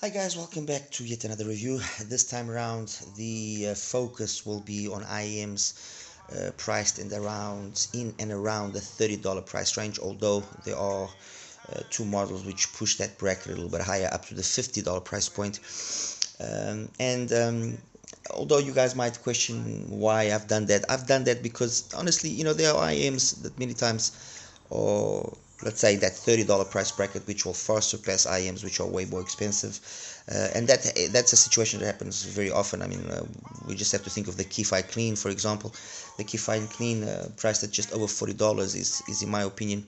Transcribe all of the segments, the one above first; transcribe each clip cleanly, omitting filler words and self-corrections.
Hi guys, welcome back to yet another review. This time around, the focus will be on IEMs priced in and around the $30 price range. Although there are two models which push that bracket a little bit higher, up to the $50 price point. And although you guys might question why I've done that because honestly, there are IEMs that many times, or let's say that $30 price bracket, which will far surpass IEMs which are way more expensive. And that's a situation that happens very often. I mean, we just have to think of the HIFI Klean, for example. The HIFI Klean, priced at just over $40, is in my opinion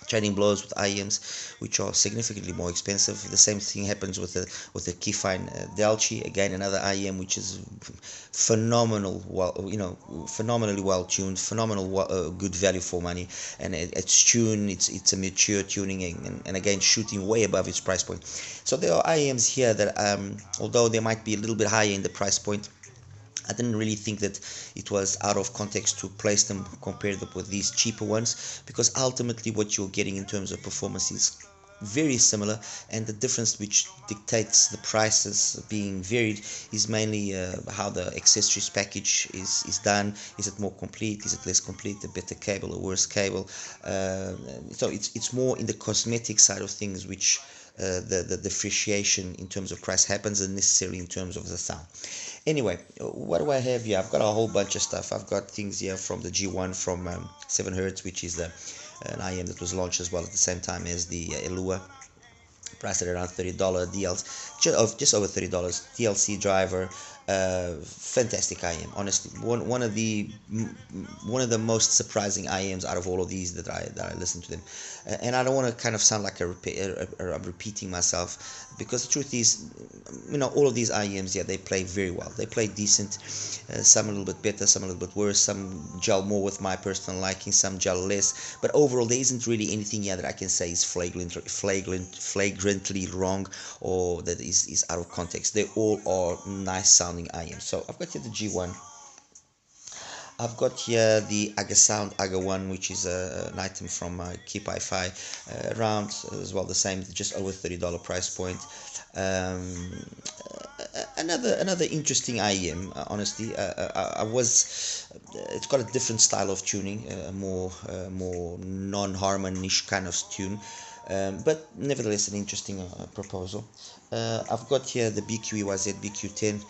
trading blows with IEMs, which are significantly more expensive. The same thing happens with the Kefine Delchi, again another IEM which is phenomenally well tuned, good value for money, and it's tuned. It's a mature tuning, and again shooting way above its price point. So there are IEMs here that, although they might be a little bit higher in the price point, I didn't really think that it was out of context to place them, compare them with these cheaper ones, because ultimately what you're getting in terms of performance is very similar, and the difference which dictates the prices being varied is mainly how the accessories package is done. Is it more complete? Is it less complete? A better cable, a worse cable? So it's more in the cosmetic side of things which the differentiation in terms of price happens, and necessarily in terms of the sound. Anyway, what do I have here? I've got a whole bunch of stuff. I've got things here from the G1 from 7 Hz, which is an IM that was launched as well at the same time as the Elua, priced at around $30 just over $30 DLC driver. Fantastic IM, honestly. One of the most surprising IMs out of all of these that I listen to them. And I don't want to kind of sound like I'm repeating myself, because the truth is, all of these IEMs, yeah, they play very well. They play decent. Some a little bit better, some a little bit worse. Some gel more with my personal liking, some gel less. But overall, there isn't really anything here that I can say is flagrantly wrong, or that is out of context. They all are nice sounding IEMs. So I've got here the G1. I've got here the AgaSound Aga One, which is an item from TinHIFi, around as well the same, just over $30 price point. Um, another interesting IEM, honestly. It's got a different style of tuning, more non-harmonish kind of tune. But nevertheless, an interesting proposal. I've got here the BQEYZ BQ10.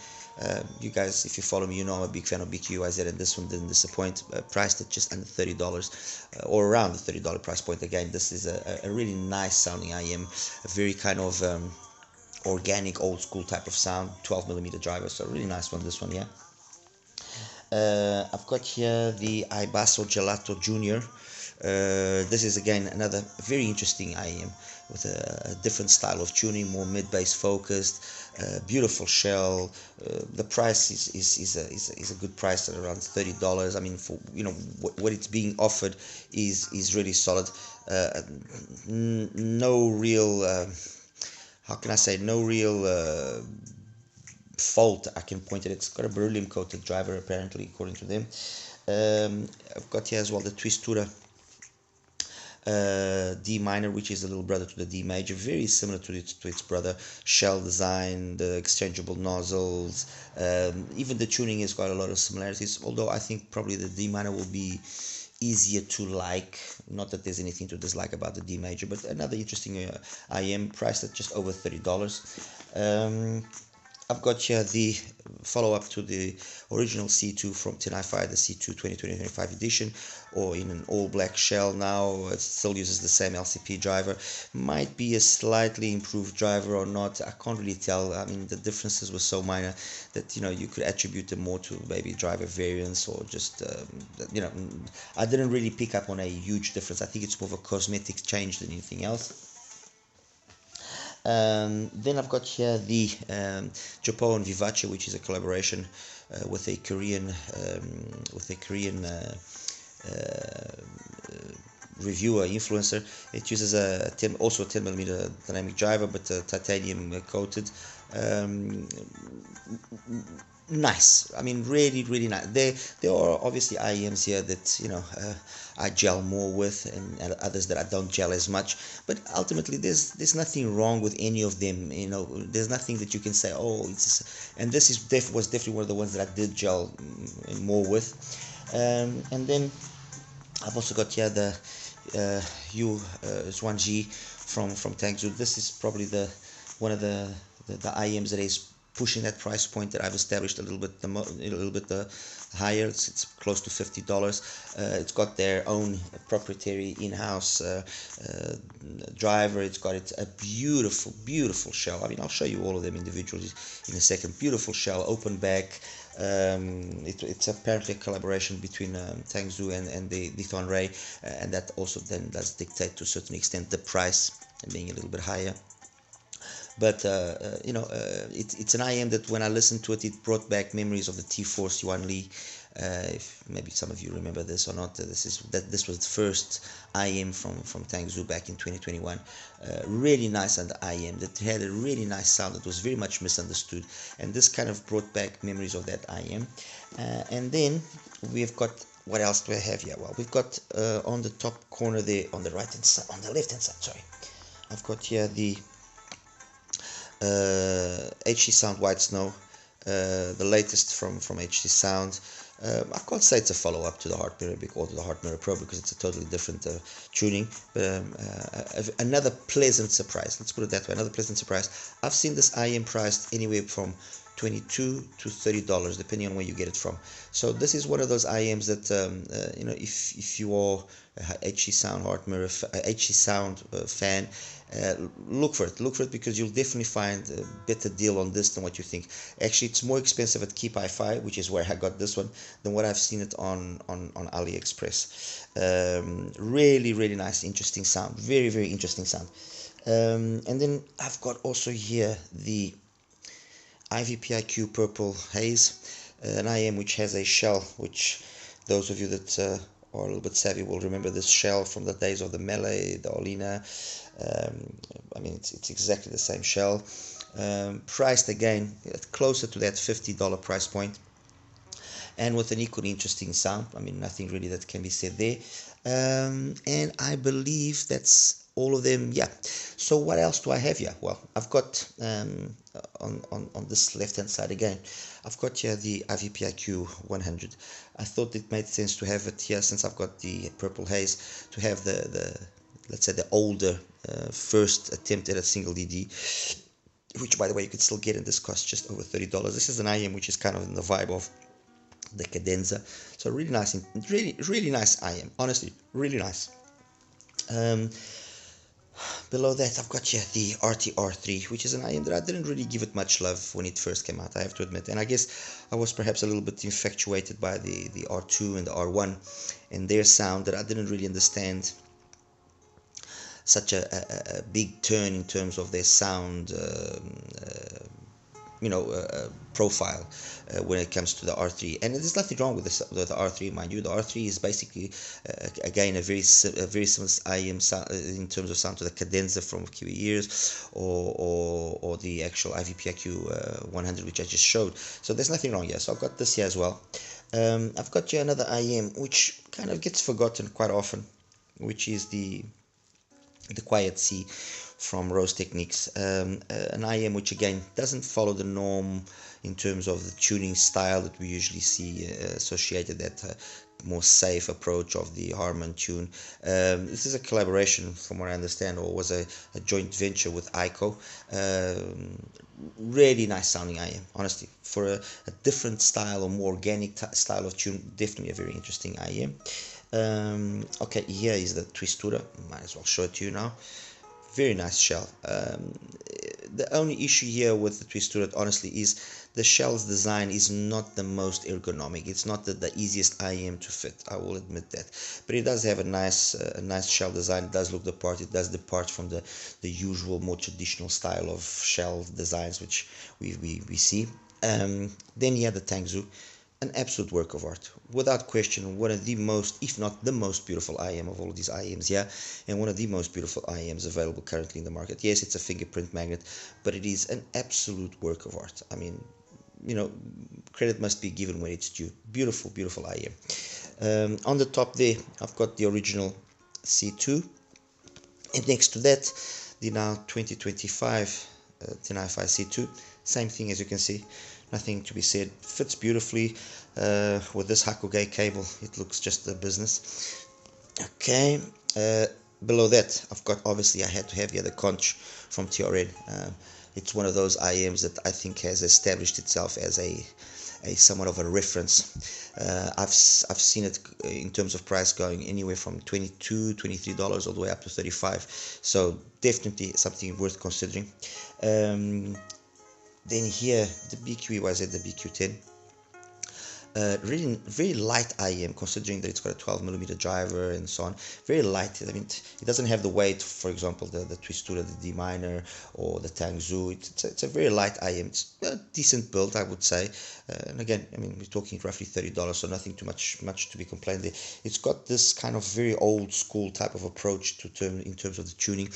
You guys, if you follow me, you know I'm a big fan of BQEYZ, and this one didn't disappoint. Priced at just under $30, or around the $30 price point. Again, this is a really nice sounding IM, a very kind of organic, old school type of sound, 12mm driver, so a really nice one, this one, yeah. I've got here the IBASSO Gelato Jr. This is again another very interesting IEM with a different style of tuning, more mid-bass focused, beautiful shell. The price is a good price at around $30. I mean, for what it's being offered is really solid. No real how can I say, no real fault I can point at. It's got a beryllium coated driver apparently, according to them. I've got here as well the TWISTURA D-Minor, which is the little brother to the D major, very similar to its brother. Shell design, the exchangeable nozzles, even the tuning has got a lot of similarities, although I think probably the D-Minor will be easier to like. Not that there's anything to dislike about the D major, but another interesting IM, priced at just over $30. I've got here the follow-up to the original C2 from TinHIFi, the C2 2025 edition, or in an all-black shell now. It still uses the same LCP driver. Might be a slightly improved driver or not. I can't really tell. I mean, the differences were so minor that you could attribute them more to maybe driver variance, or just I didn't really pick up on a huge difference. I think it's more of a cosmetic change than anything else. Then I've got here the Tripowin Vivace, which is a collaboration with a Korean reviewer influencer. It uses also a 10mm dynamic driver, but titanium coated. nice. I mean, really nice. There are obviously IEMs here that I gel more with, and others that I don't gel as much. But ultimately, there's nothing wrong with any of them. There's nothing that you can say, oh, it's. And this was definitely one of the ones that I did gel more with. And then I've also got here the YuXuan Ji from TANGZU. This is probably one of the IEMs that is pushing that price point that I've established a little bit higher. It's close to $50. It's got their own proprietary in-house driver. It's got a beautiful shell. I mean, I'll show you all of them individually in a second. Beautiful shell, open back. It's apparently a collaboration between TANGZU and the Thon Ray, and that also then does dictate to a certain extent the price being a little bit higher. But it's an IM that when I listened to it, it brought back memories of the T-Force Yuan Li. If maybe some of you remember this or not, this was the first IM from TANGZU back in 2021. Really nice IM that had a really nice sound that was very much misunderstood, and this kind of brought back memories of that IM. And then we've got, what else do I have here? Well, we've got on the top corner there, on the right hand side, on the left hand side, sorry, I've got here the HZSound White Snow, the latest from HZSound. I can't say it's a follow-up to the Heart Mirror or to the Heart Mirror Pro, because it's a totally different tuning, but another pleasant surprise, let's put it that way, another pleasant surprise. I've seen this IM priced anywhere from $22 to $30, depending on where you get it from. So this is one of those IMs that if you are a HZSound Heart Mirror HZSound fan, look for it because you'll definitely find a better deal on this than what you think. Actually, it's more expensive at TinHIFi, which is where I got this one, than what I've seen it on AliExpress. Really nice, interesting sound, very interesting sound. And then I've got also here the iVipQ Purple Haze, an IM which has a shell, which those of you that are a little bit savvy will remember this shell from the days of the Melee, the Olina. I mean, it's exactly the same shell, priced again closer to that $50 price point, and with an equally interesting sound. I mean, nothing really that can be said there. And I believe that's all of them. Yeah. So what else do I have here? Well, I've got on this left hand side again, I've got here the iVipQ 100. I thought it made sense to have it here, since I've got the Purple Haze, to have the let's say the older first attempt at a single DD, which by the way you could still get in this cost just over $30. This is an IM which is kind of in the vibe of the cadenza, so really nice, really nice IM, honestly, really nice. Below that I've got here the Artti R3, which is an IM that I didn't really give it much love when it first came out, I have to admit, and I guess I was perhaps a little bit infatuated by the R2 and the R1 and their sound, that I didn't really understand such a big turn in terms of their sound profile when it comes to the R3. And there's nothing wrong with the R3, mind you. The R3 is basically again a very similar IM sound in terms of sound to the cadenza from QuietSea or the actual iVipQ 100, which I just showed. So there's nothing wrong here. So I've got this here as well. I've got here another IM which kind of gets forgotten quite often, which is the QuietSea from Rose Technics, an IM which again doesn't follow the norm in terms of the tuning style that we usually see associated, that more safe approach of the Harman tune. This is a collaboration, from what I understand, or was a joint venture with ICO. Really nice sounding IM, honestly, for a different style or more organic style of tune. Definitely a very interesting IM. Okay, here is the TWISTURA. Might as well show it to you now. Very nice shell. The only issue here with the TWISTURA, honestly, is the shell's design is not the most ergonomic. It's not the easiest IM to fit, I will admit that, but it does have a nice shell design. It does look the part. It does depart from the usual more traditional style of shell designs which we see. Then you have the TANGZU, an absolute work of art, without question, one of the most, if not the most beautiful IM of all of these IMs here, and one of the most beautiful IMs available currently in the market. Yes, it's a fingerprint magnet, but it is an absolute work of art. I mean, you know, credit must be given when it's due. Beautiful, beautiful IEM. On the top there, I've got the original C2, and next to that, the now 2025 TinHIFi C2. Same thing, as you can see, nothing to be said. Fits beautifully with this Hakuge cable. It looks just the business. Okay, below that, I've got, obviously, I had to have here the Conch from TRN. It's one of those IEMs that I think has established itself as a somewhat of a reference. I've seen it in terms of price going anywhere from $22, $23 all the way up to $35. So definitely something worth considering. Then here, the BQEYZ, the BQ10. Really very light IEM, considering that it's got a 12mm driver and so on. Very light. I mean, it doesn't have the weight, for example, the TWISTURA D-Minor or the TANGZU. It's a very light IEM. It's a decent build, I would say. And again, I mean, we're talking roughly $30, so nothing too much to be complained there. It's got this kind of very old school type of approach in terms of the tuning.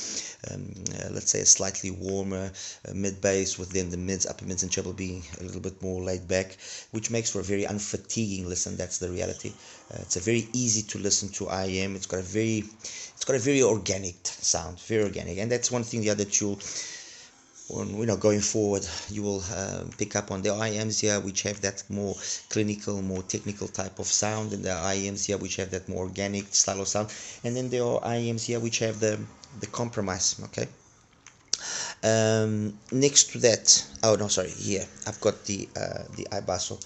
Let's say a slightly warmer mid bass, with then the mids, upper mids, and treble being a little bit more laid back, which makes for a very unfatiguing listen. That's the reality. It's a very easy to listen to IEM. It's got a very organic sound, very organic, and that's one thing that you'll, going forward, you will pick up on the IEMs here, which have that more clinical, more technical type of sound, and the IEMs here which have that more organic style of sound, and then there are IEMs here which have the compromise. Okay. Next to that, oh no, sorry, here I've got the IBASSO.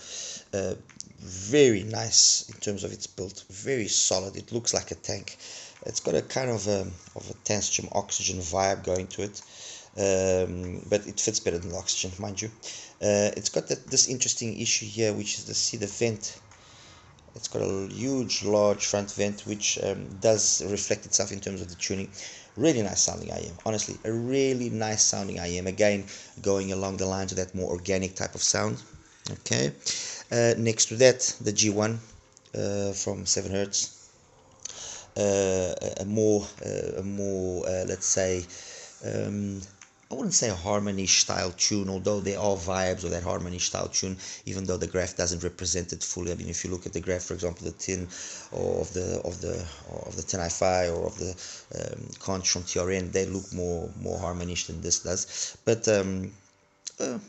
Very nice in terms of its build, very solid. It looks like a tank. It's got a kind of a TANGZU oxygen vibe going to it, but it fits better than the oxygen, mind you. It's got this interesting issue here, which is the vent. It's got a huge, large front vent, which does reflect itself in terms of the tuning. Really nice sounding IEM, honestly, a really nice sounding IEM. Again, going along the lines of that more organic type of sound. Okay. Next to that, the G1 from 7Hz. A more let's say, I wouldn't say a harmony style tune, although there are vibes of that harmony style tune, even though the graph doesn't represent it fully. I mean, if you look at the graph, for example, the tin or of the TinHIFi or of the Conch from TRN, they look more harmonish than this does. But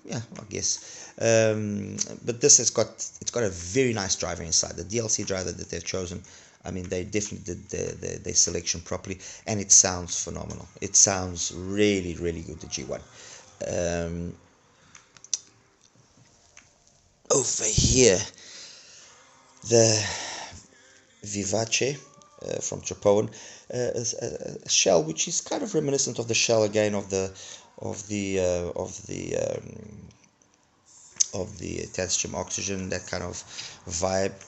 yeah, I guess. But this it's got a very nice driver inside. The DLC driver that they've chosen, I mean, they definitely did their selection properly, and it sounds phenomenal. It sounds really, really good, the G1. Over here, the Vivace from Tripowin, a shell which is kind of reminiscent of the shell again of the TANGZU oxygen, that kind of vibe,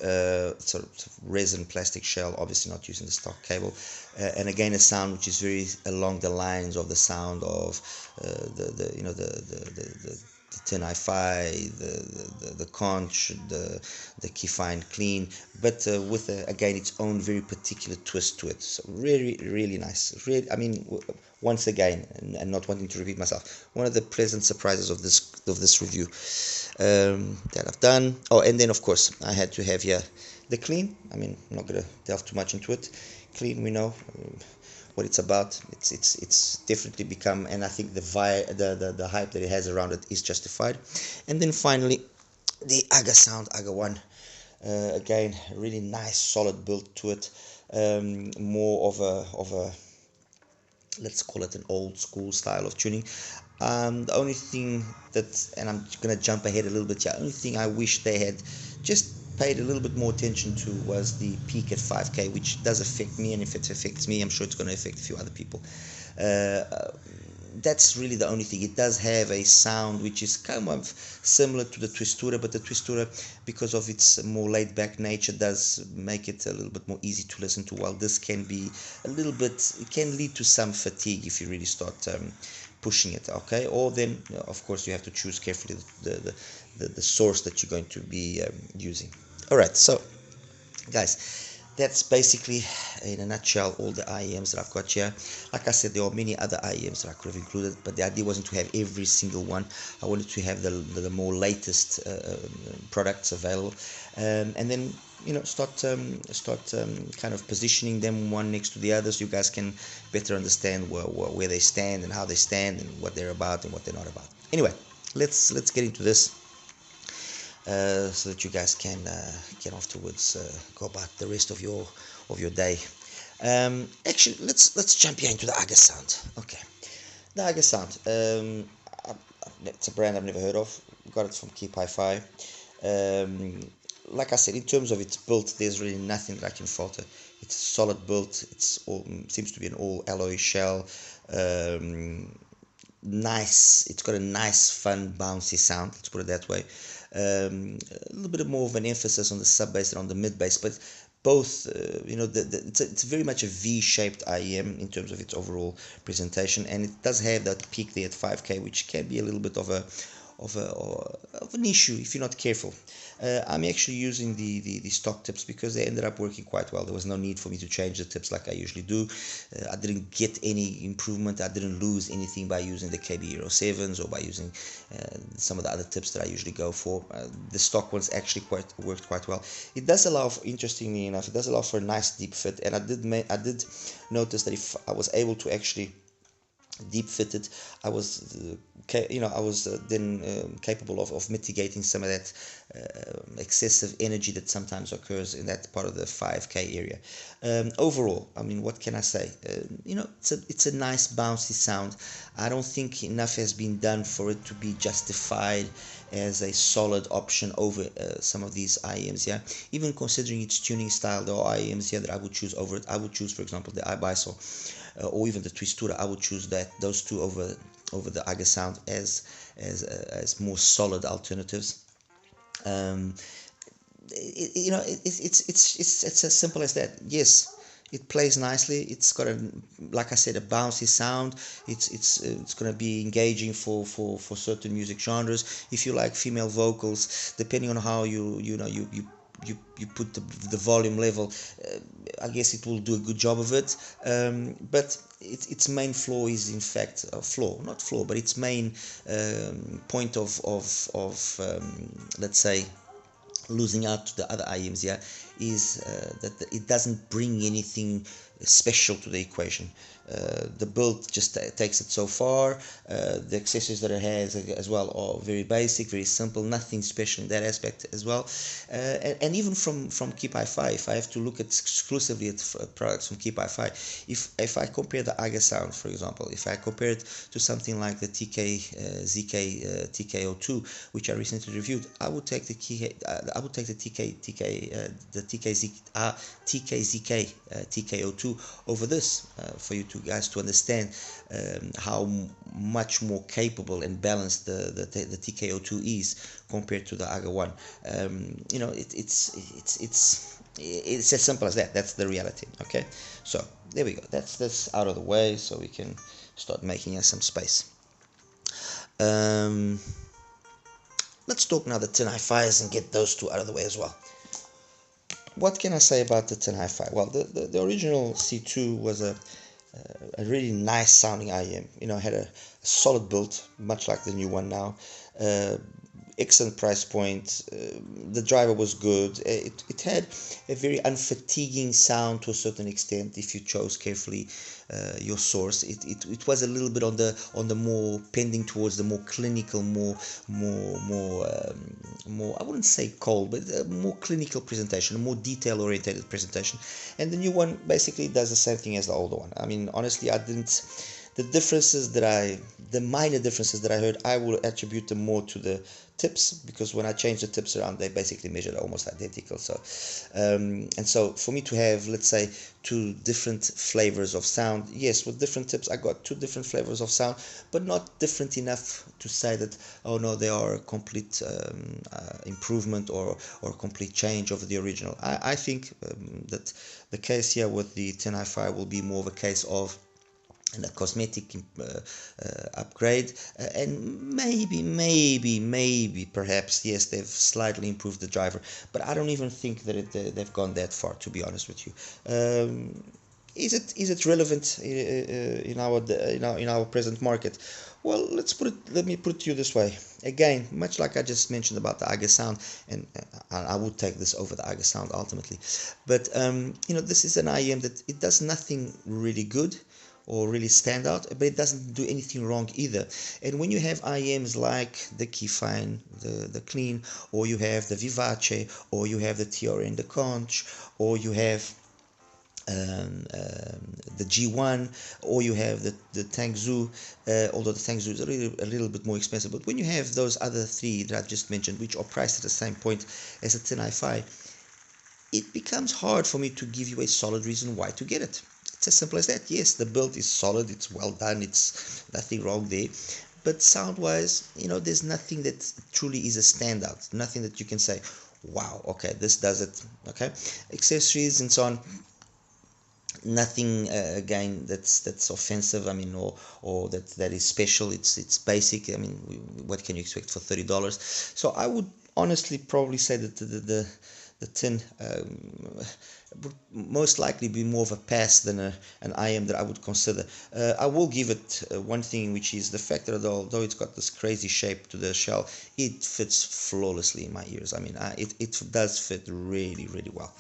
sort of resin plastic shell, obviously not using the stock cable, and again a sound which is very along the lines of the sound of the TinHIFi, the Conch, the Kefine Klean, but with again its own very particular twist to it. So really nice. Really, I mean, once again, and not wanting to repeat myself, one of the pleasant surprises of this review that I've done. Oh, and then of course I had to have here the Klean. I mean, I'm not gonna delve too much into it. Klean, we know what it's about. It's definitely become, and I think the hype that it has around it is justified. And then finally, the AgaSound Aga One. Again, really nice, solid build to it. More of a let's call it an old school style of tuning. The only thing that, and I'm gonna jump ahead a little bit here, only thing I wish they had just paid a little bit more attention to was the peak at 5K, which does affect me, and if it affects me, I'm sure it's going to affect a few other people. That's really the only thing. It does have a sound which is kind of similar to the TWISTURA, but the TWISTURA, because of its more laid back nature, does make it a little bit more easy to listen to, while this can be a little bit, it can lead to some fatigue if you really start pushing it. Okay, or then of course you have to choose carefully the source that you're going to be using. Alright, so guys, that's basically, in a nutshell, all the IEMs that I've got here. Like I said, there are many other IEMs that I could have included, but the idea wasn't to have every single one. I wanted to have the more latest products available, and then start kind of positioning them one next to the other, so you guys can better understand where they stand and how they stand and what they're about and what they're not about. Anyway, let's get into this. So that you guys can afterwards go about the rest of your day. Actually, let's jump here into the AgaSound. Okay, the AgaSound. It's a brand I've never heard of. Got it from TinHIFi. Like I said, in terms of its build, there's really nothing that I can fault it. It's a solid build. Seems to be an all alloy shell. Nice. It's got a nice, fun, bouncy sound. Let's put it that way. A little bit more of an emphasis on the sub bass and on the mid bass, but both, it's very much a V-shaped IEM in terms of its overall presentation, and it does have that peak there at 5K, which can be a little bit of an issue if you're not careful. I'm actually using the stock tips because they ended up working quite well. There was no need for me to change the tips like I usually do. I didn't get any improvement. I didn't lose anything by using the KB07s or by using some of the other tips that I usually go for. The stock ones actually worked quite well. It does allow, interestingly enough, it does allow for a nice deep fit, and I did notice that if I was able to actually deep fitted, I was then capable of mitigating some of that excessive energy that sometimes occurs in that part of the 5K area. Overall, I mean, what can I say? It's a nice bouncy sound. I don't think enough has been done for it to be justified as a solid option over some of these IEMs here. Even considering its tuning style, there are IEMs here that I would choose over it. I would choose, for example, the IBASSO or even the TWISTURA. I would choose those two over the AgaSound as more solid alternatives. It's as simple as that. Yes, it plays nicely. It's got like I said, a bouncy sound. It's going to be engaging for certain music genres. If you like female vocals, depending on how you put the volume level, I guess it will do a good job of it. But its main flaw is, in fact, but its main point of let's say losing out to the other IEMs here is that it doesn't bring anything special to the equation. The build just takes it so far. The accessories that it has as well are very basic, very simple, nothing special in that aspect as well. And even from TinHIFi, if I have to look at exclusively at products from TinHIFi, if I compare the AgaSound, for example, if I compare it to something like the TKZK TK02, which I recently reviewed, I would take the TKZK TK02 over this, for you two guys to understand how much more capable and balanced the TK02 is compared to the Aga One. It's as simple as that. That's the reality. Okay, so there we go. That's this out of the way, so we can start making us some space. Let's talk now the TinHIFis and get those two out of the way as well. What can I say about the TinHIFi? Well, the original C2 was a really nice sounding IEM. Had a solid build, much like the new one now. Excellent price point. The driver was good. It had a very unfatiguing sound to a certain extent if you chose carefully your source. It was a little bit on the more pending towards the more clinical, more I wouldn't say cold, but a more clinical presentation, a more detail oriented presentation. And the new one basically does the same thing as the older one. I mean, honestly, the minor differences that I heard, I will attribute them more to the tips, because when I changed the tips around, they basically measured almost identical. So and so for me to have, let's say, two different flavors of sound, yes, with different tips I got two different flavors of sound, but not different enough to say that, oh no, they are a complete improvement or complete change over the original. I think that the case here with the TinHIFi will be more of a case of and a cosmetic upgrade, and maybe perhaps yes, they've slightly improved the driver, but I don't even think that they've gone that far, to be honest with you. Is it relevant in our present market? Well, let me put it to you this way. Again, much like I just mentioned about the AgaSound, and I would take this over the AgaSound ultimately, but this is an IEM that it does nothing really good or really stand out, but it doesn't do anything wrong either. And when you have IEMs like the Kefine, the Klean, or you have the Vivace, or you have the TRN, the Conch, or you have the G1, or you have the TANGZU, although the TANGZU is a little bit more expensive. But when you have those other three that I've just mentioned, which are priced at the same point as a TinHIFi, it becomes hard for me to give you a solid reason why to get it. It's as simple as that. Yes, the build is solid, it's well done, it's nothing wrong there. But sound-wise, there's nothing that truly is a standout. Nothing that you can say, wow, okay, this does it. Okay, accessories and so on. Nothing again that's offensive. I mean, or that is special. It's basic. I mean, what can you expect for $30? So I would honestly probably say that the tin would most likely be more of a pass than an IM that I would consider. I will give it one thing, which is the fact that although it's got this crazy shape to the shell, it fits flawlessly in my ears. I mean, it does fit really, really well.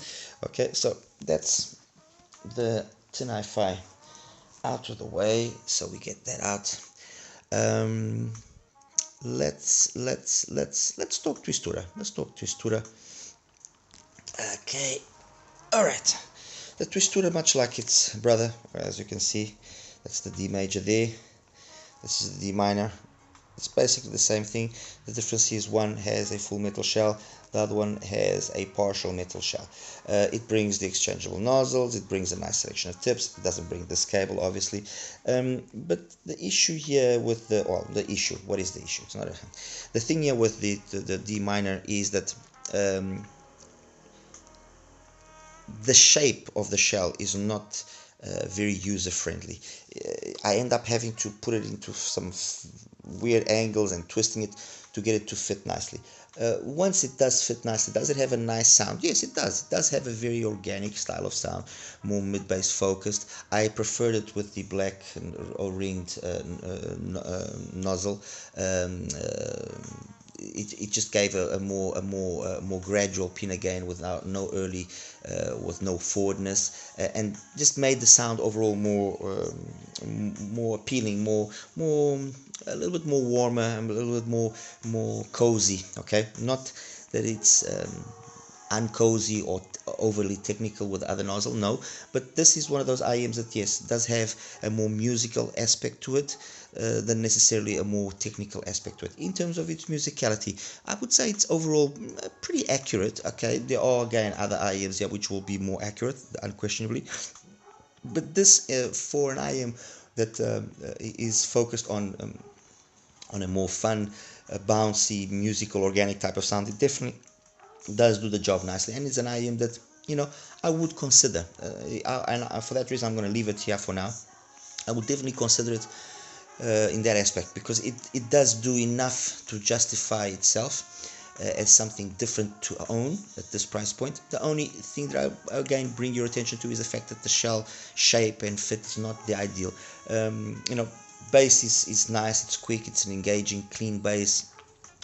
Okay, so that's the TinHIFi out of the way, so we get that out. Let's talk TWISTURA. Let's talk TWISTURA. Okay, all right. The TWISTURA, much like its brother, as you can see, that's the D major there. This is the D minor. It's basically the same thing. The difference is one has a full metal shell, the other one has a partial metal shell. It brings the exchangeable nozzles, it brings a nice selection of tips. It doesn't bring this cable, obviously. But the issue here with what is the issue? It's not the thing here with the D minor is that the shape of the shell is not very user friendly. I end up having to put it into some weird angles and twisting it to get it to fit nicely. Once it does fit nicely, does it have a nice sound? Yes, it does. It does have a very organic style of sound, more mid-bass focused. I preferred it with the black O-ringed nozzle. It just gave a more gradual pin again without with no forwardness, and just made the sound overall more appealing, more a little bit more warmer and a little bit more cozy. Okay, not that it's uncozy or overly technical with other nozzle, no, but this is one of those IEMs that yes, does have a more musical aspect to it than necessarily a more technical aspect to it. In terms of its musicality, I would say it's overall pretty accurate. Okay, there are again other IEMs here which will be more accurate, unquestionably, but this for an IEM that is focused on a more fun, bouncy, musical, organic type of sound, it definitely does do the job nicely, and it's an IEM that I would consider, and for that reason I'm going to leave it here for now. I would definitely consider it in that aspect, because it does do enough to justify itself as something different to own at this price point. The only thing that I again bring your attention to is the fact that the shell shape and fit is not the ideal. Bass is nice, it's quick, it's an engaging, clean bass.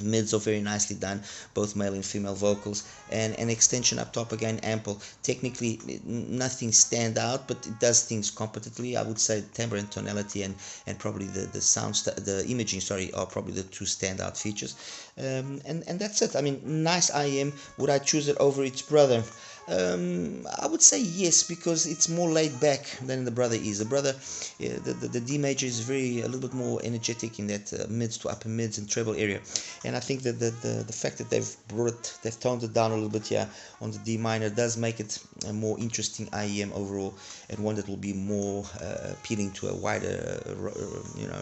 Mids are very nicely done, both male and female vocals, and an extension up top again ample. Technically nothing stand out, but it does things competently. I would say timbre and tonality and probably the imaging are probably the two standout features, and that's it. I mean, nice IEM. Would I choose it over its brother? I would say yes, because it's more laid back than the brother is. The brother, the D major is a little bit more energetic in that mids to upper mids and treble area, and I think that the fact that they've toned it down a little bit here on the D minor does make it a more interesting IEM overall, and one that will be more appealing to a wider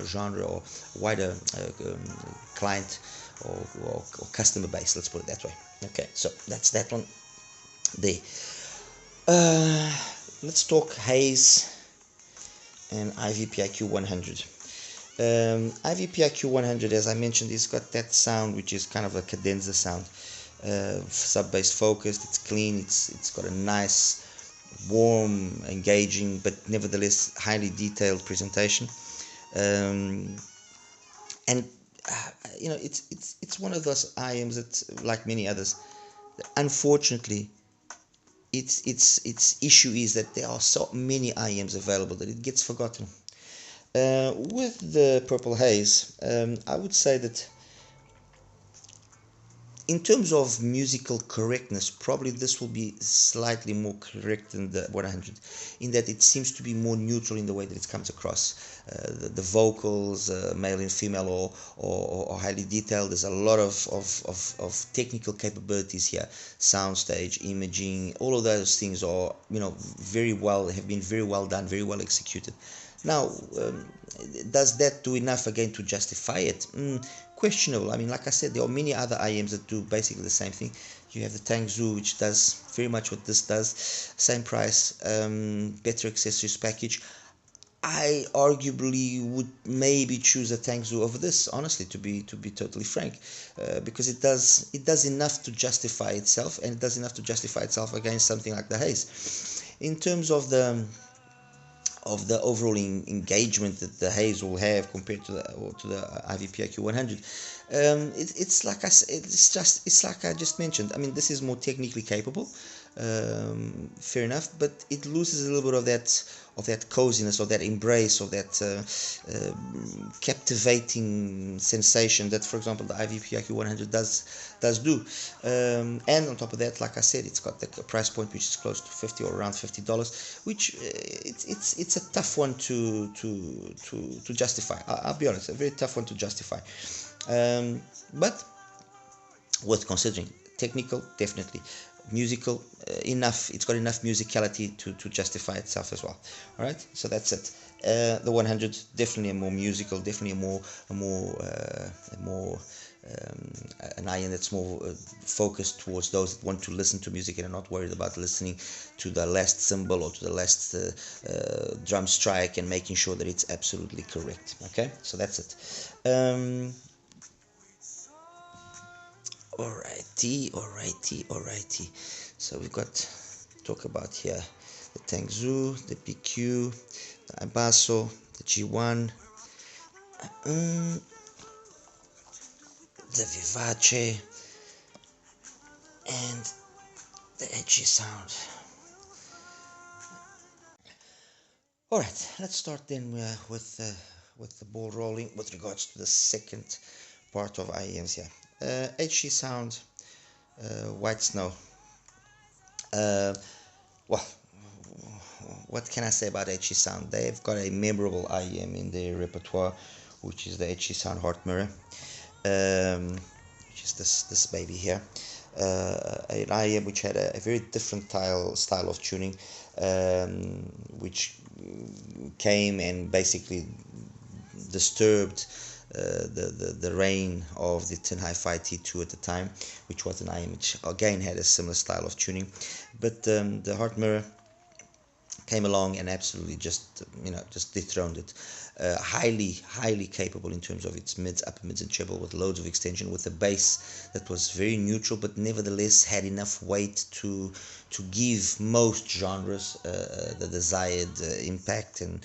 genre or wider client or customer base. Let's put it that way. Okay, so that's that one. There. Let's talk Haze and iVipQ 100. iVipQ 100, as I mentioned, it's got that sound which is kind of a cadenza sound, sub-bass focused. It's clean. It's got a nice, warm, engaging, but nevertheless highly detailed presentation. And you know, it's one of those IMs that, like many others, unfortunately, its issue is that there are so many IMs available that it gets forgotten. With the Purple Haze, I would say that in terms of musical correctness, probably this will be slightly more correct than the 100, in that it seems to be more neutral in the way that it comes across. The vocals, male and female, or highly detailed. There's a lot of technical capabilities here. Soundstage, imaging, all of those things are, you know, have been very well done, very well executed. Now, does that do enough again to justify it? Questionable. I mean, like I said, there are many other IMs that do basically the same thing. You have the TANGZU, which does very much what this does, same price, better accessories package. I arguably would maybe choose a TANGZU over this, honestly, to be totally frank, because it does enough to justify itself, and it does enough to justify itself against something like the Haze. In terms of the overall engagement that the Haze will have compared to the iVipQ 100, it's like I just mentioned. I mean, this is more technically capable, fair enough, but it loses a little bit of that coziness, or that embrace, or that captivating sensation that, for example, the iVipQ 100 does do. And on top of that, like I said, it's got the price point which is close to $50 or around $50, which it's a tough one to justify. I'll be honest, a very tough one to justify. But worth considering. Technical, definitely. Musical, enough. It's got enough musicality to justify itself as well. All right, so that's it. The 100, definitely a more musical, definitely an IM that's more focused towards those that want to listen to music and are not worried about listening to the last cymbal or to the last drum strike and making sure that it's absolutely correct. Okay, so that's it. Alrighty. So we've got talk about here the TANGZU, the BQ, the IBASSO, the G1, the Vivace, and the HZSound. Alright, let's start then with the ball rolling with regards to the second part of IEMs here. HZSound, White Snow. Well, what can I say about HZSound? They've got a memorable IEM in their repertoire, which is the HZSound Heart Mirror, which is this baby here. An IEM which had a very different style of tuning, which came and basically disturbed the reign of the TinHIFi C2 at the time, which was an IM which again had a similar style of tuning, but the Heart Mirror came along and absolutely just dethroned it. Highly capable in terms of its mids, upper mids, and treble, with loads of extension, with a bass that was very neutral but nevertheless had enough weight to give most genres the desired impact and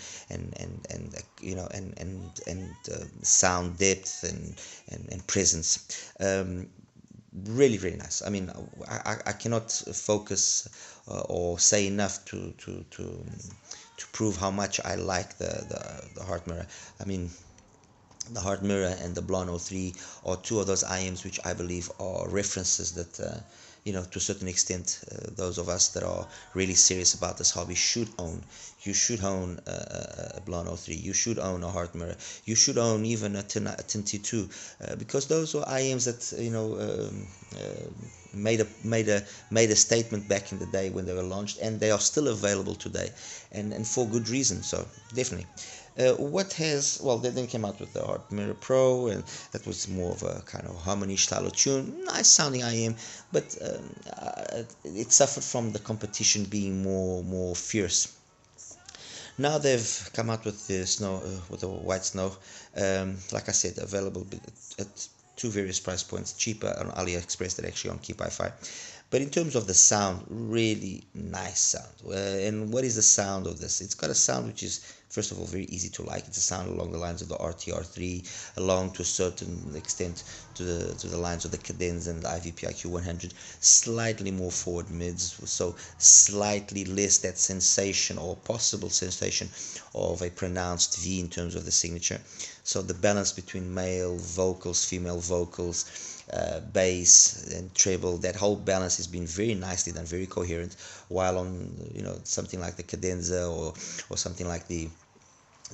sound depth and presence. Really nice. I mean, I cannot focus or say enough to prove how much I like the Heart Mirror. I mean, the Heart Mirror and the Blonde 03 are two of those IMs which I believe are references that to a certain extent, those of us that are really serious about this hobby should own. You should own a Blonde 03. You should own a Heart Mirror. You should own even a Tin T2, because those were IMs that made a statement back in the day when they were launched, and they are still available today, and for good reason. So definitely. They then came out with the Heart Mirror Pro, and that was more of a kind of harmony style of tune, nice sounding IM, but it suffered from the competition being more fierce. Now they've come out with the snow, with the white snow. Like I said, available at two various price points, cheaper on AliExpress than actually on TinHIFi. But in terms of the sound, really nice sound. And what is the sound of this? It's got a sound which is, first of all, very easy to like. It's a sound along the lines of the RT-R3, along to a certain extent to the lines of the Cadenza and the iVipQ 100. Slightly more forward mids, so slightly less that sensation or possible sensation of a pronounced V in terms of the signature. So the balance between male vocals, female vocals, bass and treble, that whole balance has been very nicely done, very coherent. While on something like the Cadenza or something like the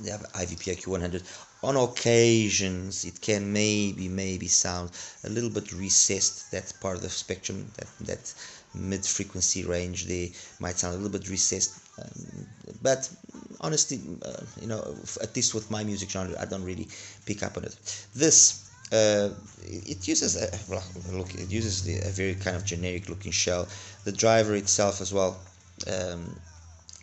iVipQ 100, on occasions it can maybe sound a little bit recessed. That part of the spectrum, that mid frequency range there might sound a little bit recessed, but honestly, at least with my music genre, I don't really pick up on it. This it uses a very kind of generic looking shell. The driver itself as well,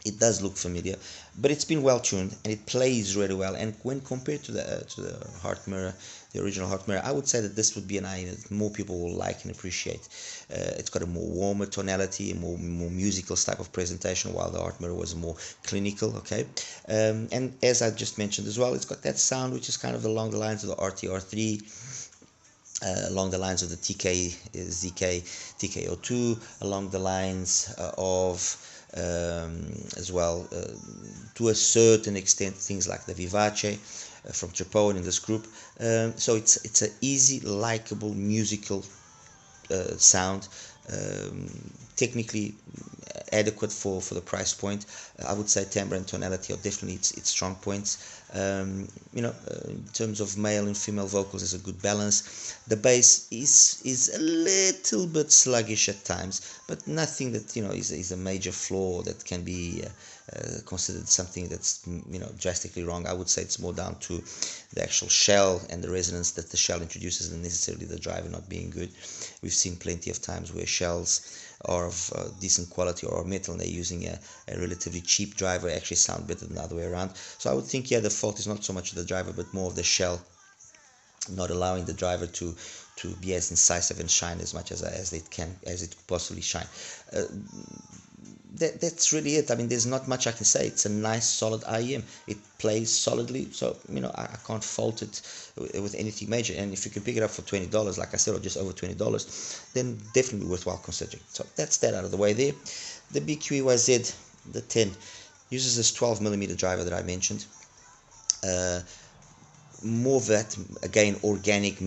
it does look familiar, but it's been well tuned and it plays really well. And when compared to the Heart Mirror, the original Heart Mirror, I would say that this would be an IM that more people will like and appreciate. It's got a more warmer tonality, a more musical type of presentation, while the Heart Mirror was more clinical. Okay, and as I just mentioned as well, it's got that sound which is kind of along the lines of the RT-R3, along the lines of the TKZK TK02, along the lines of as well, to a certain extent, things like the Vivace from Tripowin in this group. So it's an easy, likable, musical sound, technically adequate for the price point. I would say timbre and tonality are definitely its strong points. In terms of male and female vocals, there's a good balance. The bass is a little bit sluggish at times, but nothing that is a major flaw that can be considered something that's drastically wrong. I would say it's more down to the actual shell and the resonance that the shell introduces than necessarily the driver not being good. We've seen plenty of times where shells are of decent quality or metal and they're using a relatively cheap driver actually sound better than the other way around. So I would think, yeah, the fault is not so much of the driver but more of the shell not allowing the driver to be as incisive and shine as much as it could possibly shine. That's really it. I mean, there's not much I can say. It's a nice solid IEM. It plays solidly, so I can't fault it with anything major. And if you can pick it up for $20, like I said, or just over $20, then definitely worthwhile considering. So that's that out of the way there. The BQEYZ, the 10, uses this 12mm driver that I mentioned. More of that, again, organic,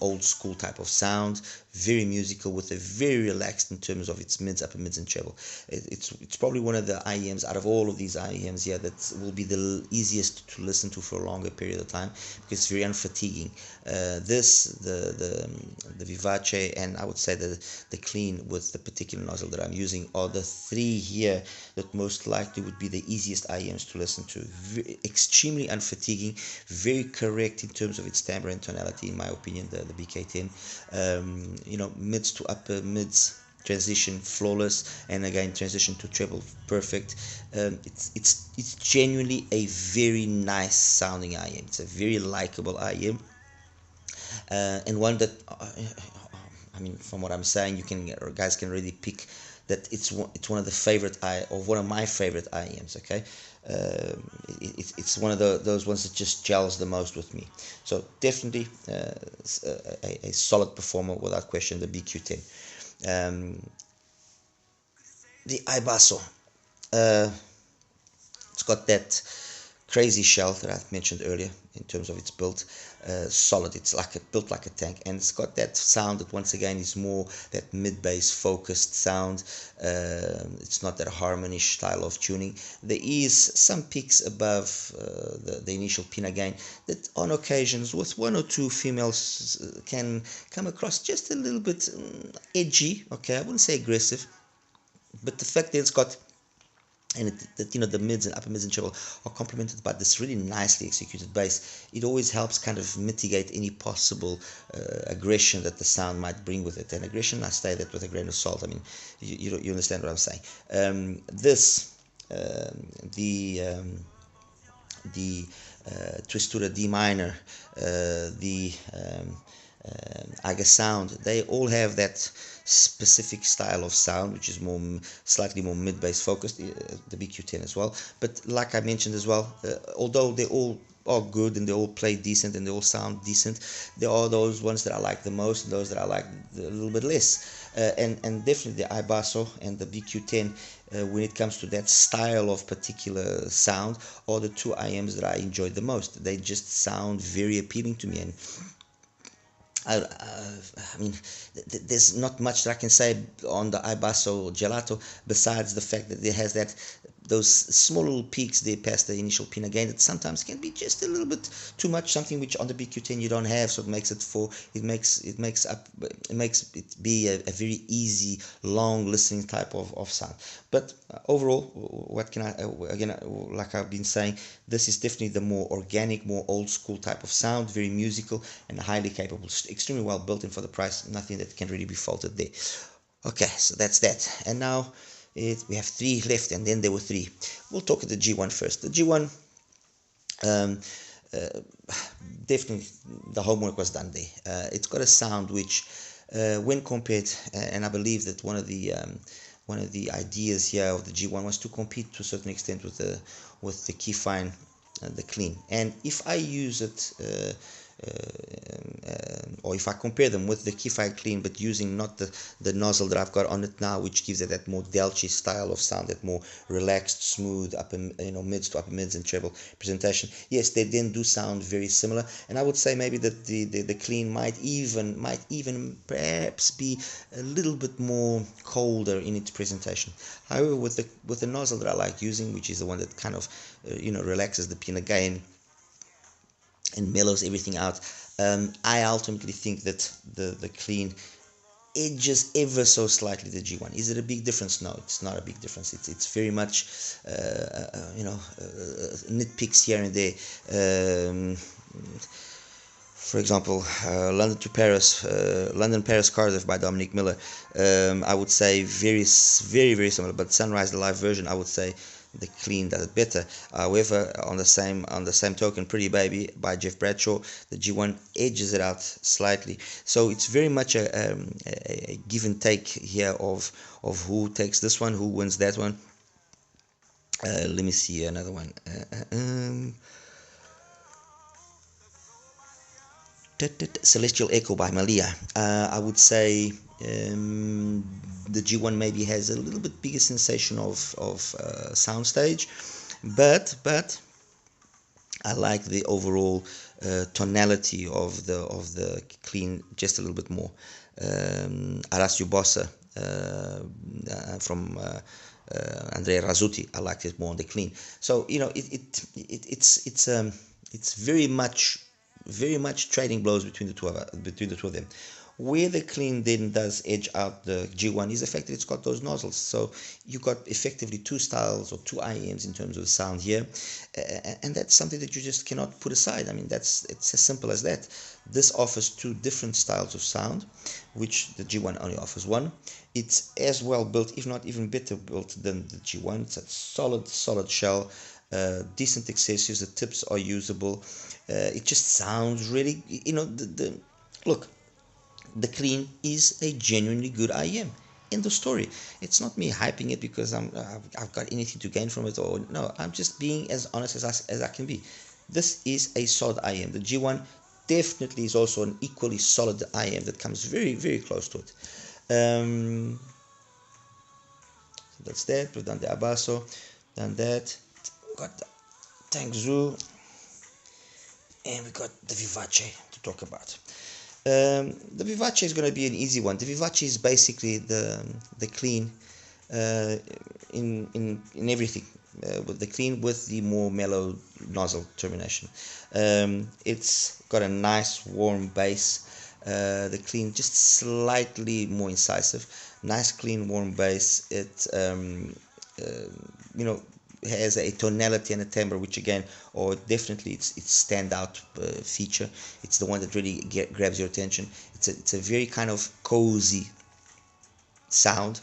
old school type of sound, very musical, with a very relaxed in terms of its mids, upper mids and treble. It's probably one of the IEMs out of all of these IEMs here that will be the easiest to listen to for a longer period of time because it's very unfatiguing. The Vivace, and I would say the Klean with the particular nozzle that I'm using are the three here that most likely would be the easiest IEMs to listen to. Extremely unfatiguing, very correct in terms of its timbre and tonality, in my opinion, the BK10. Mids to upper mids transition flawless, and again transition to treble perfect. It's genuinely a very nice sounding IM. It's a very likable IM, and one that I mean, from what I'm saying, guys can really pick that it's one of the favorite or one of my favorite IEMs. Okay, it's one of those ones that just gels the most with me. So definitely a solid performer without question, the BQ10. The IBASSO, it's got that crazy shell that I mentioned earlier in terms of its build. Solid, it's built like a tank, and it's got that sound that once again is more that mid-bass focused sound. It's not that harmony style of tuning. There is some peaks above the initial pin again that on occasions with one or two females can come across just a little bit edgy. Okay, I wouldn't say aggressive, but the fact that it's got the mids and upper mids and treble are complemented by this really nicely executed bass, it always helps kind of mitigate any possible aggression that the sound might bring with it. And aggression, I say that with a grain of salt. I mean, you understand what I'm saying. the TWISTURA D-Minor, the AgaSound, they all have that specific style of sound, which is slightly more mid-bass focused, the BQ10 as well. But like I mentioned as well, although they all are good and they all play decent and they all sound decent, there are those ones that I like the most and those that I like a little bit less. And definitely the IBASSO and the BQ10, when it comes to that style of particular sound, are the two IMs that I enjoyed the most. They just sound very appealing to me, and I mean, there's not much that I can say on the IBASSO Gelato besides the fact that it has those small little peaks there past the initial pin again that sometimes can be just a little bit too much, something which on the BQ10 you don't have, so it makes it be a very easy long listening type of sound. But overall, what can I again, like I've been saying, this is definitely the more organic, more old school type of sound, very musical and highly capable, extremely well built in for the price. Nothing that can really be faulted there. Okay, so that's that. And now we have 3 left, and then there were 3. We'll talk at the G1 first. The G1, definitely the homework was done there. It's got a sound which, when compared, and I believe that one of the ideas here of the G1 was to compete to a certain extent with the Kefine, the Klean. And if I use it, or if I compare them with the HIFI Klean, but using not the nozzle that I've got on it now, which gives it that more Delci style of sound, that more relaxed, smooth upper, mids to upper mids and treble presentation. Yes, they then do sound very similar, and I would say maybe that the Klean might even perhaps be a little bit more colder in its presentation. However, with the nozzle that I like using, which is the one that kind of relaxes the pin again and mellows everything out, I ultimately think that the Klean edges ever so slightly the G1. Is it a big difference? No, it's not a big difference. It's very much nitpicks here and there. For example, London Paris Cardiff by Dominic Miller. I would say very similar, but Sunrise, the live version, I would say the Klean does it better. However, on the same token, Pretty Baby by Jeff Bradshaw, the G1 edges it out slightly. So it's very much a give and take here of who takes this one, who wins that one. Let me see another one. Celestial Echo by Malia. I would say the G1 maybe has a little bit bigger sensation of soundstage, but I like the overall tonality of the Klean just a little bit more. Arasio Bossa from Andrea Razzuti, I like it more on the Klean. So it's very much trading blows between the two of them. Where the Klean then does edge out the G1 is the fact that it's got those nozzles. So you got effectively 2 styles or 2 IEMs in terms of the sound here, and that's something that you just cannot put aside. I mean, it's as simple as that. This offers 2 different styles of sound, which the G1 only offers 1. It's as well built, if not even better built than the G1. It's a solid shell, decent accessories. The tips are usable. It just sounds really, look. The Klean is a genuinely good IEM. End of story. It's not me hyping it because I've got anything to gain from it, or no. I'm just being as honest as I can be. This is a solid IEM. The G1 definitely is also an equally solid IEM that comes very, very close to it. So that's that. We've done the IBASSO, done that. We've got the TANGZU, and we got the Vivace to talk about. The Vivace is going to be an easy one. The Vivace is basically the Klean in everything. With the Klean with the more mellow nozzle termination. It's got a nice warm bass. The Klean just slightly more incisive. Nice clean warm bass. It has a tonality and a timbre, which again, or definitely its standout feature. It's the one that really grabs your attention. It's a very kind of cozy sound.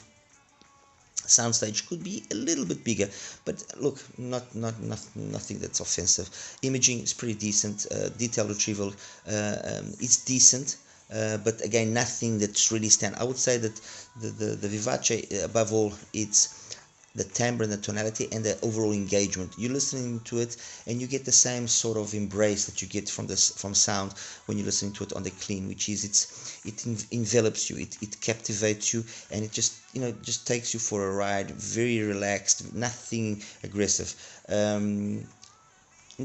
soundstage could be a little bit bigger, but look, nothing that's offensive. Imaging is pretty decent. Detail retrieval, it's decent, but again, nothing that's really stand. I would say that the Vivace, above all, it's the timbre and the tonality and the overall engagement. You're listening to it and you get the same sort of embrace that you get from sound when you're listening to it on the Klean, which is it envelops you, it captivates you, and it just takes you for a ride. Very relaxed, nothing aggressive. In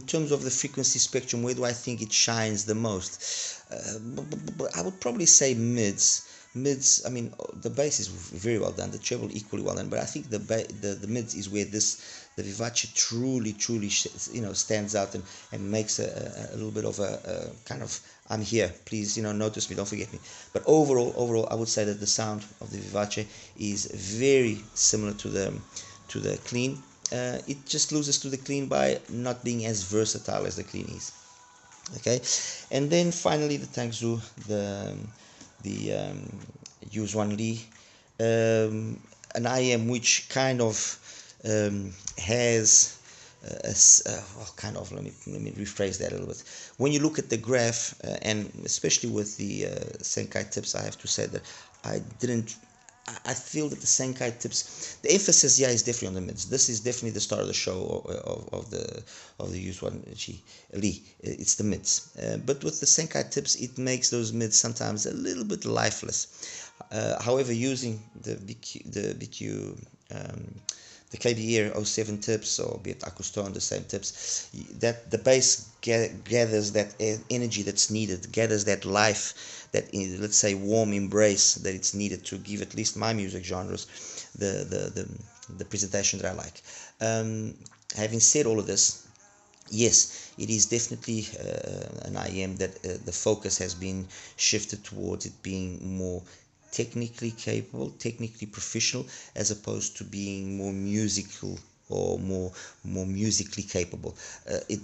terms of the frequency spectrum, where do I think it shines the most? I would probably say mids. I mean, the bass is very well done, the treble equally well done, but I think the mids is where the Vivace truly stands out and makes a little bit of a kind of, I'm here, please, notice me, don't forget me. But overall, I would say that the sound of the Vivace is very similar to the Klean. It just loses to the Klean by not being as versatile as the Klean is. Okay, and then finally the TANGZU, the YuXuan Ji, an IM which kind of has kind of, let me rephrase that a little bit. When you look at the graph, and especially with the Senkai tips, I have to say that I feel that the Senkai tips, the emphasis here is definitely on the mids. This is definitely the star of the show of the YuXuan Ji. It's the mids. But with the Senkai tips, it makes those mids sometimes a little bit lifeless. However, using the BQ, the KBE 07 tips, or be it Acouston, the same tips, that the bass gathers that energy that's needed, gathers that life, that, let's say, warm embrace that it's needed to give at least my music genres the presentation that I like. Having said all of this, yes, it is definitely an IM that the focus has been shifted towards it being more technically capable, technically professional, as opposed to being more musical or more musically capable. It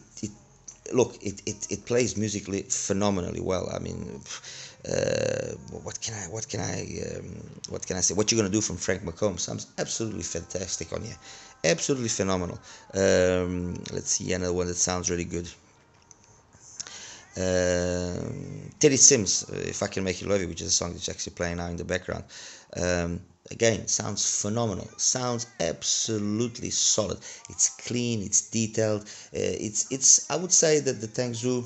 plays musically phenomenally well. I mean, what can I say? What you're gonna do from Frank McComb sounds absolutely fantastic on here, absolutely phenomenal. Let's see another one that sounds really good. Teddy Sims, If I Can Make You Love You, which is a song that's actually playing now in the background. Again, sounds phenomenal, sounds absolutely solid. It's clean, it's detailed. It's I would say that the TANGZU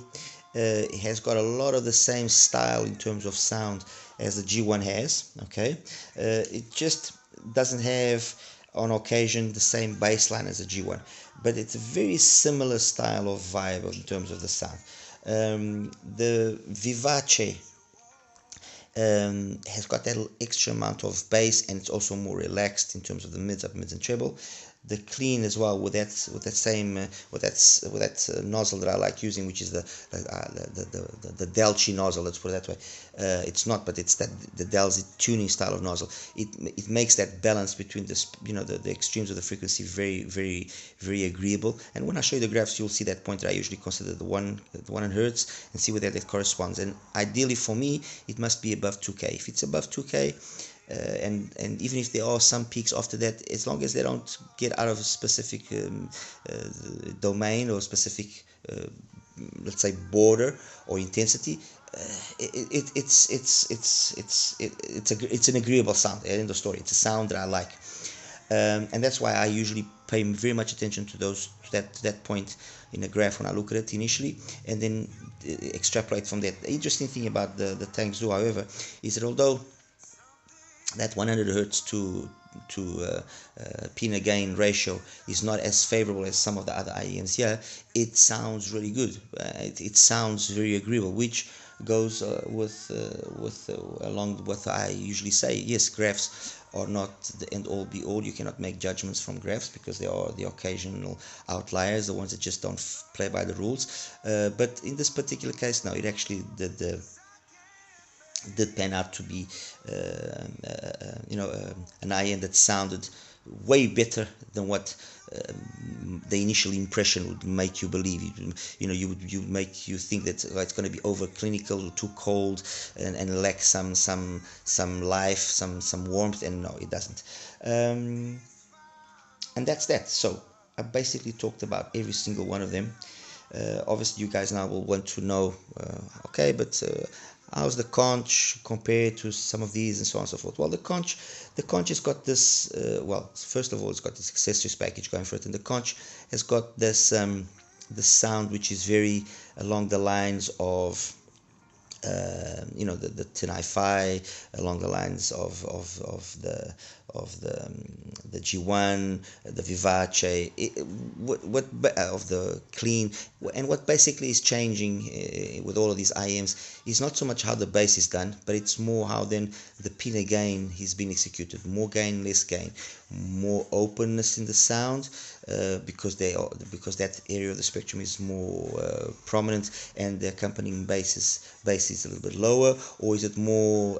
has got a lot of the same style in terms of sound as the G1 has. Okay, it just doesn't have on occasion the same bass line as the G1, but it's a very similar style of vibe in terms of the sound. The Vivace has got that little extra amount of bass, and it's also more relaxed in terms of the mids, up mids, and treble. The Klean as well, with that same nozzle that I like using, which is the Delci nozzle. Let's put it that way. It's not, but it's the Delci tuning style of nozzle. It makes that balance between the extremes of the frequency very agreeable. And when I show you the graphs, you'll see that point that I usually consider the 100 hertz, and see where that corresponds. And ideally for me, it must be above 2K. If it's above 2K. And even if there are some peaks after that, as long as they don't get out of a specific domain or specific, let's say, border or intensity, it's an agreeable sound. At the end of the story, it's a sound that I like, and that's why I usually pay very much attention to that point in a graph when I look at it initially, and then extrapolate from that. The interesting thing about the TANGZU, however, is that although that 100 hertz to peanut gain ratio is not as favorable as some of the other IEMs here, it sounds really good. It sounds very agreeable, which goes along with what I usually say. Yes, graphs are not the end all be all. You cannot make judgments from graphs because they are the occasional outliers, the ones that just don't play by the rules. But in this particular case, no, it actually did pan out to be an IM that sounded way better than what the initial impression would make you believe. You make you think that it's going to be over clinical or too cold and lack some life, some warmth, and no, it doesn't. And that's that. So I basically talked about every single one of them. Obviously, you guys now will want to know, okay, but how's the Conch compared to some of these and so on and so forth? Well, the Conch has got this, well, first of all, it's got this accessories package going for it, and the Conch has got this the sound which is very along the lines of the TinHIFi, along the lines of the G1, the Vivace, of the Klean, and what basically is changing with all of these IEMs is not so much how the bass is done, but it's more how then the pin again is being executed. More gain, less gain, more openness in the sound, because that area of the spectrum is more prominent, and the accompanying bass is a little bit lower, or is it more?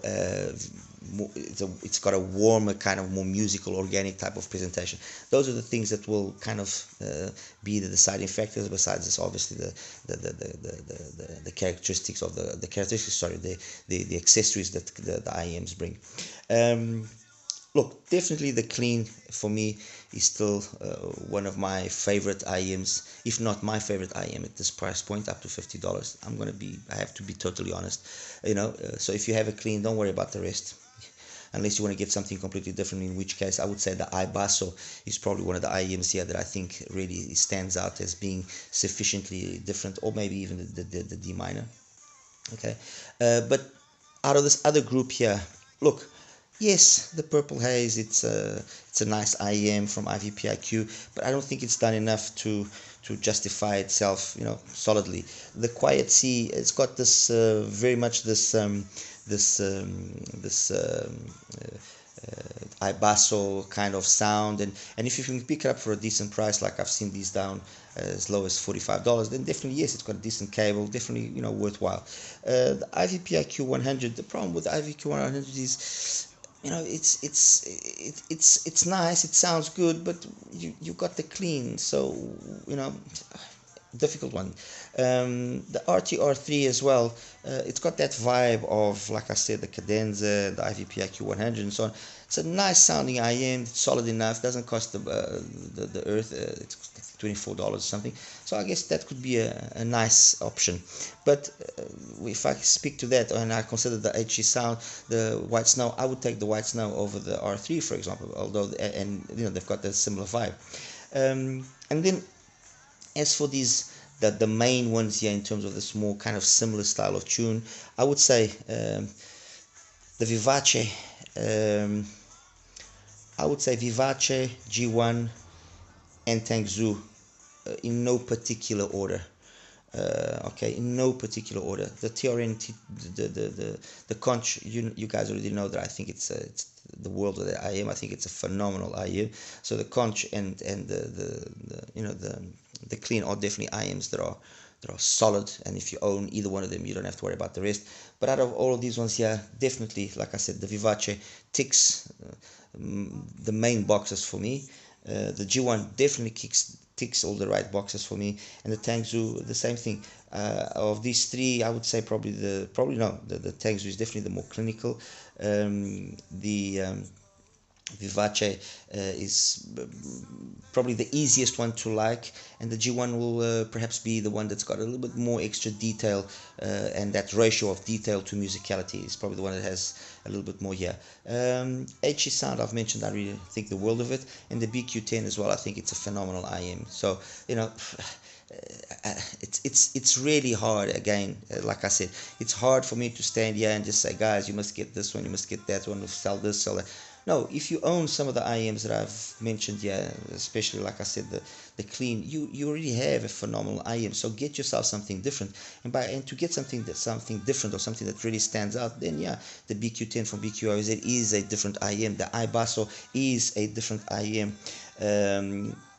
It's got a warmer kind of more musical, organic type of presentation. Those are the things that will kind of be the deciding factors. Besides this, obviously the characteristics of the accessories that the IEMs bring. Look, definitely the Klean for me is still one of my favorite IEMs, if not my favorite IEM at this price point, up to $50. I have to be totally honest, so if you have a Klean, don't worry about the rest, unless you want to get something completely different, in which case I would say the IBASSO is probably one of the IEMs here that I think really stands out as being sufficiently different, or maybe even the D-Minor. Okay, but out of this other group here, look, yes, the Purple Haze, it's a nice IEM from iVipQ, but I don't think it's done enough to justify itself, solidly. The QuietSea, it's got this very much this IBASSO kind of sound, and if you can pick it up for a decent price, like I've seen these down as low as $45, then definitely yes, it's got a decent cable, definitely worthwhile. The iVipQ 100, the problem with the iVipQ 100 is, it's nice, it sounds good, but you got the Klean, so difficult one. The RTR3 as well, it's got that vibe of, like I said, the cadenza, the iVipQ 100 and so on. It's a nice sounding IEM, it's solid enough, doesn't cost the earth, it's $24 or something, so I guess that could be a nice option. But if I speak to that, and I consider the HZSound, the White Snow, I would take the White Snow over the R3, for example, although they've got that similar vibe. And then as for these, the main ones here in terms of this more kind of similar style of tune, I would say the Vivace, G1, and TANGZU, in no particular order. Okay, in no particular order. The TRN, the Conch, you guys already know that I think it's the world of the IEM. I think it's a phenomenal IEM. So the Conch and the Klean are definitely IEMs that are solid, and if you own either one of them, you don't have to worry about the rest. But out of all of these ones here, definitely, like I said, the Vivace ticks the main boxes for me. The G1 definitely ticks all the right boxes for me, and the TANGZU, the same thing. Of these three, I would say probably the TANGZU is definitely the more clinical. The Vivace is probably the easiest one to like, and the G1 will perhaps be the one that's got a little bit more extra detail, and that ratio of detail to musicality is probably the one that has a little bit more here. HZSound, I've mentioned, I really think the world of it, and the BQ10 as well. I think it's a phenomenal IEM. So it's really hard. Again, like I said, it's hard for me to stand here and just say, guys, you must get this one, you must get that one, sell this, sell that. No, if you own some of the IEMs that I've mentioned here, especially, like I said, the Klean, you already have a phenomenal IEM. So get yourself something different, and to get something different, or something that really stands out, then yeah, the BQ10 from BQEYZ is a different IEM. The IBASSO is a different IEM.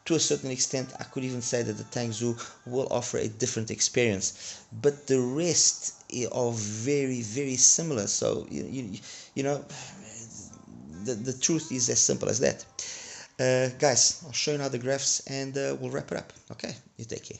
To a certain extent, I could even say that the TANGZU will offer a different experience, but the rest are very, very similar. So the truth is as simple as that. Guys, I'll show you now the graphs and we'll wrap it up. Okay, you take care.